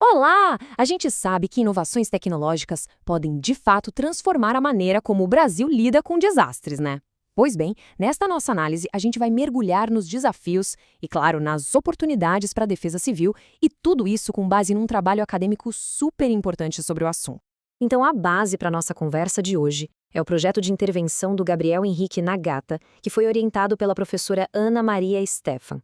Olá! A gente sabe que inovações tecnológicas podem, de fato, transformar a maneira como o Brasil lida com desastres, né? Pois bem, nesta nossa análise, a gente vai mergulhar nos desafios e, claro, nas oportunidades para a defesa civil, e tudo isso com base num trabalho acadêmico super importante sobre o assunto. Então, a base para a nossa conversa de hoje é o projeto de intervenção do Gabriel Henrique Nagata, que foi orientado pela professora Ana Maria Stefan.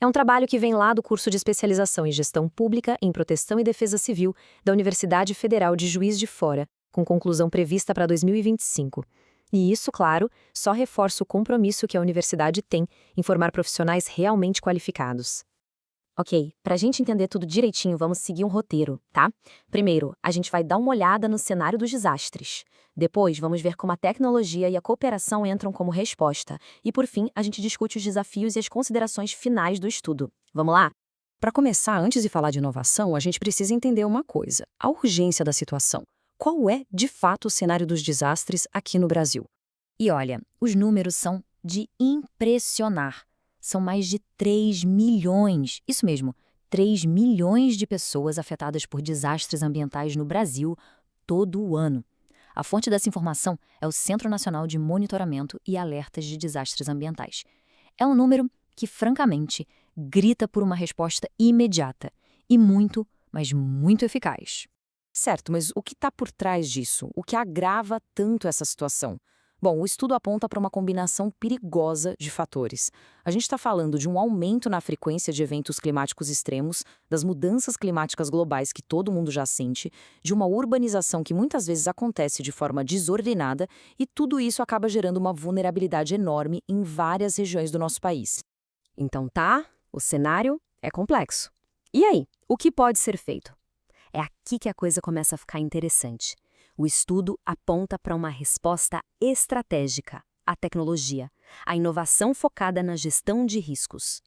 É um trabalho que vem lá do curso de especialização em Gestão Pública em Proteção e Defesa Civil da Universidade Federal de Juiz de Fora, com conclusão prevista para 2025. E isso, claro, só reforça o compromisso que a universidade tem em formar profissionais realmente qualificados. Ok, para a gente entender tudo direitinho, vamos seguir um roteiro, tá? Primeiro, a gente vai dar uma olhada no cenário dos desastres. Depois, vamos ver como a tecnologia e a cooperação entram como resposta. E, por fim, a gente discute os desafios e as considerações finais do estudo. Vamos lá? Para começar, antes de falar de inovação, a gente precisa entender uma coisa: a urgência da situação. Qual é, de fato, o cenário dos desastres aqui no Brasil? E olha, os números são de impressionar. São mais de 3 milhões, isso mesmo, 3 milhões de pessoas afetadas por desastres ambientais no Brasil todo o ano. A fonte dessa informação é o Centro Nacional de Monitoramento e Alertas de Desastres Ambientais. É um número que, francamente, grita por uma resposta imediata e muito, mas muito eficaz. Certo, mas o que está por trás disso? O que agrava tanto essa situação? Bom, o estudo aponta para uma combinação perigosa de fatores. A gente está falando de um aumento na frequência de eventos climáticos extremos, das mudanças climáticas globais que todo mundo já sente, de uma urbanização que muitas vezes acontece de forma desordenada, e tudo isso acaba gerando uma vulnerabilidade enorme em várias regiões do nosso país. Então tá, o cenário é complexo. E aí, o que pode ser feito? É aqui que a coisa começa a ficar interessante. O estudo aponta para uma resposta estratégica, a tecnologia, a inovação focada na gestão de riscos.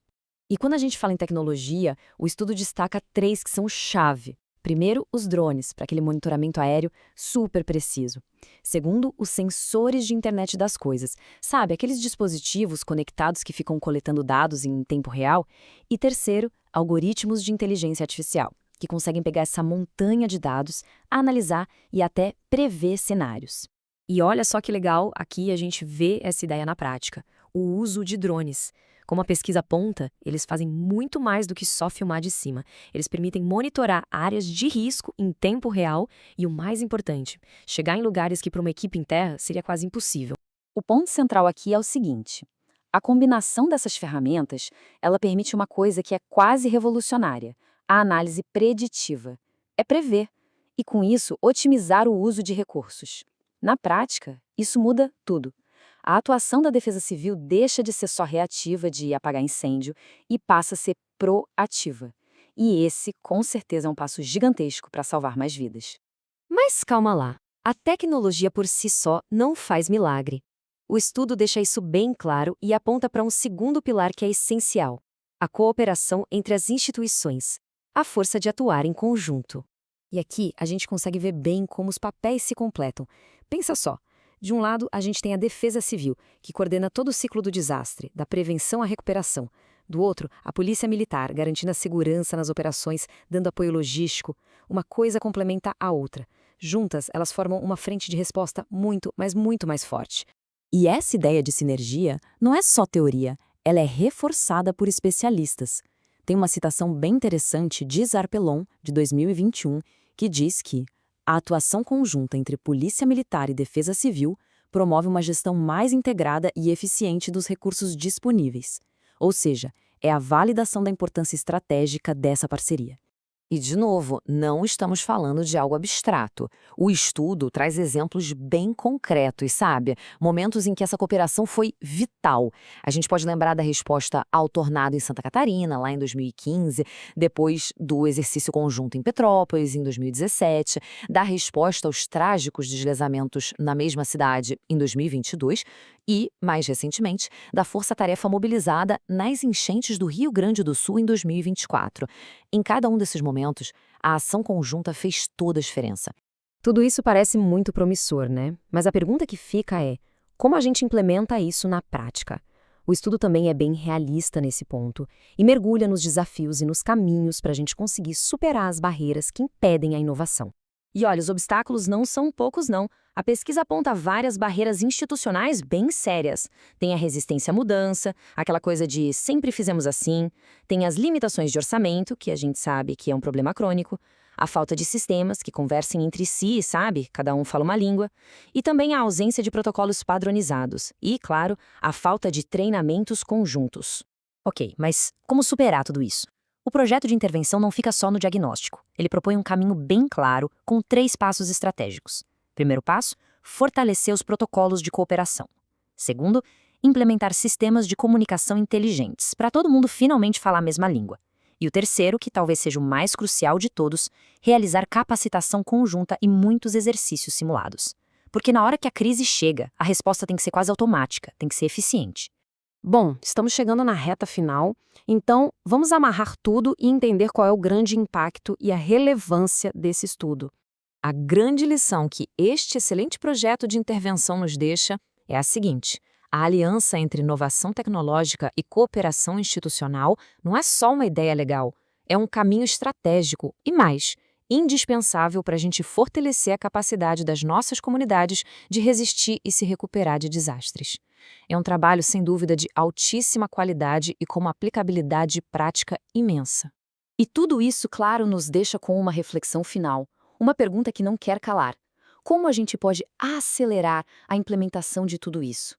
E quando a gente fala em tecnologia, o estudo destaca três que são chave. Primeiro, os drones, para aquele monitoramento aéreo super preciso. Segundo, os sensores de internet das coisas. Sabe, aqueles dispositivos conectados que ficam coletando dados em tempo real. E terceiro, algoritmos de inteligência artificial, que conseguem pegar essa montanha de dados, analisar e até prever cenários. E olha só que legal, aqui a gente vê essa ideia na prática, o uso de drones. Como a pesquisa aponta, eles fazem muito mais do que só filmar de cima. Eles permitem monitorar áreas de risco em tempo real e, o mais importante, chegar em lugares que para uma equipe em terra seria quase impossível. O ponto central aqui é o seguinte: a combinação dessas ferramentas, ela permite uma coisa que é quase revolucionária: a análise preditiva. É prever e, com isso, otimizar o uso de recursos. Na prática, isso muda tudo. A atuação da Defesa Civil deixa de ser só reativa, de apagar incêndio, e passa a ser proativa. E esse, com certeza, é um passo gigantesco para salvar mais vidas. Mas calma lá, a tecnologia por si só não faz milagre. O estudo deixa isso bem claro e aponta para um segundo pilar que é essencial: a cooperação entre as instituições, a força de atuar em conjunto. E aqui a gente consegue ver bem como os papéis se completam. Pensa só, de um lado a gente tem a Defesa Civil, que coordena todo o ciclo do desastre, da prevenção à recuperação. Do outro, a Polícia Militar, garantindo a segurança nas operações, dando apoio logístico. Uma coisa complementa a outra. Juntas, elas formam uma frente de resposta muito, mas muito mais forte. E essa ideia de sinergia não é só teoria, ela é reforçada por especialistas. Tem uma citação bem interessante de Zarpellon, de 2021, que diz que a atuação conjunta entre Polícia Militar e Defesa Civil promove uma gestão mais integrada e eficiente dos recursos disponíveis. Ou seja, é a validação da importância estratégica dessa parceria. E, de novo, não estamos falando de algo abstrato. O estudo traz exemplos bem concretos, sabe? Momentos em que essa cooperação foi vital. A gente pode lembrar da resposta ao tornado em Santa Catarina, lá em 2015, depois do exercício conjunto em Petrópolis, em 2017, da resposta aos trágicos deslizamentos na mesma cidade, em 2022, e, mais recentemente, da força-tarefa mobilizada nas enchentes do Rio Grande do Sul em 2024. Em cada um desses momentos, a ação conjunta fez toda a diferença. Tudo isso parece muito promissor, né? Mas a pergunta que fica é: como a gente implementa isso na prática? O estudo também é bem realista nesse ponto e mergulha nos desafios e nos caminhos para a gente conseguir superar as barreiras que impedem a inovação. E olha, os obstáculos não são poucos, não. A pesquisa aponta várias barreiras institucionais bem sérias. Tem a resistência à mudança, aquela coisa de sempre fizemos assim, tem as limitações de orçamento, que a gente sabe que é um problema crônico, a falta de sistemas que conversem entre si, sabe? Cada um fala uma língua, e também a ausência de protocolos padronizados e, claro, a falta de treinamentos conjuntos. Ok, mas como superar tudo isso? O projeto de intervenção não fica só no diagnóstico. Ele propõe um caminho bem claro, com 3 passos estratégicos. Primeiro passo, fortalecer os protocolos de cooperação. Segundo, implementar sistemas de comunicação inteligentes, para todo mundo finalmente falar a mesma língua. E o terceiro, que talvez seja o mais crucial de todos, realizar capacitação conjunta e muitos exercícios simulados. Porque na hora que a crise chega, a resposta tem que ser quase automática, tem que ser eficiente. Bom, estamos chegando na reta final, então vamos amarrar tudo e entender qual é o grande impacto e a relevância desse estudo. A grande lição que este excelente projeto de intervenção nos deixa é a seguinte: a aliança entre inovação tecnológica e cooperação institucional não é só uma ideia legal, é um caminho estratégico e mais, indispensável para a gente fortalecer a capacidade das nossas comunidades de resistir e se recuperar de desastres. É um trabalho, sem dúvida, de altíssima qualidade e com uma aplicabilidade prática imensa. E tudo isso, claro, nos deixa com uma reflexão final, uma pergunta que não quer calar. Como a gente pode acelerar a implementação de tudo isso?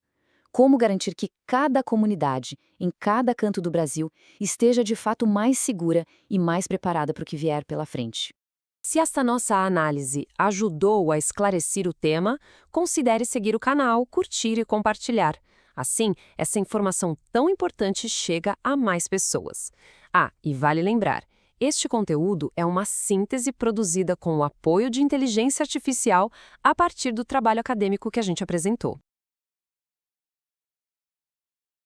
Como garantir que cada comunidade, em cada canto do Brasil, esteja de fato mais segura e mais preparada para o que vier pela frente? Se esta nossa análise ajudou a esclarecer o tema, considere seguir o canal, curtir e compartilhar. Assim, essa informação tão importante chega a mais pessoas. Ah, e vale lembrar, este conteúdo é uma síntese produzida com o apoio de inteligência artificial a partir do trabalho acadêmico que a gente apresentou.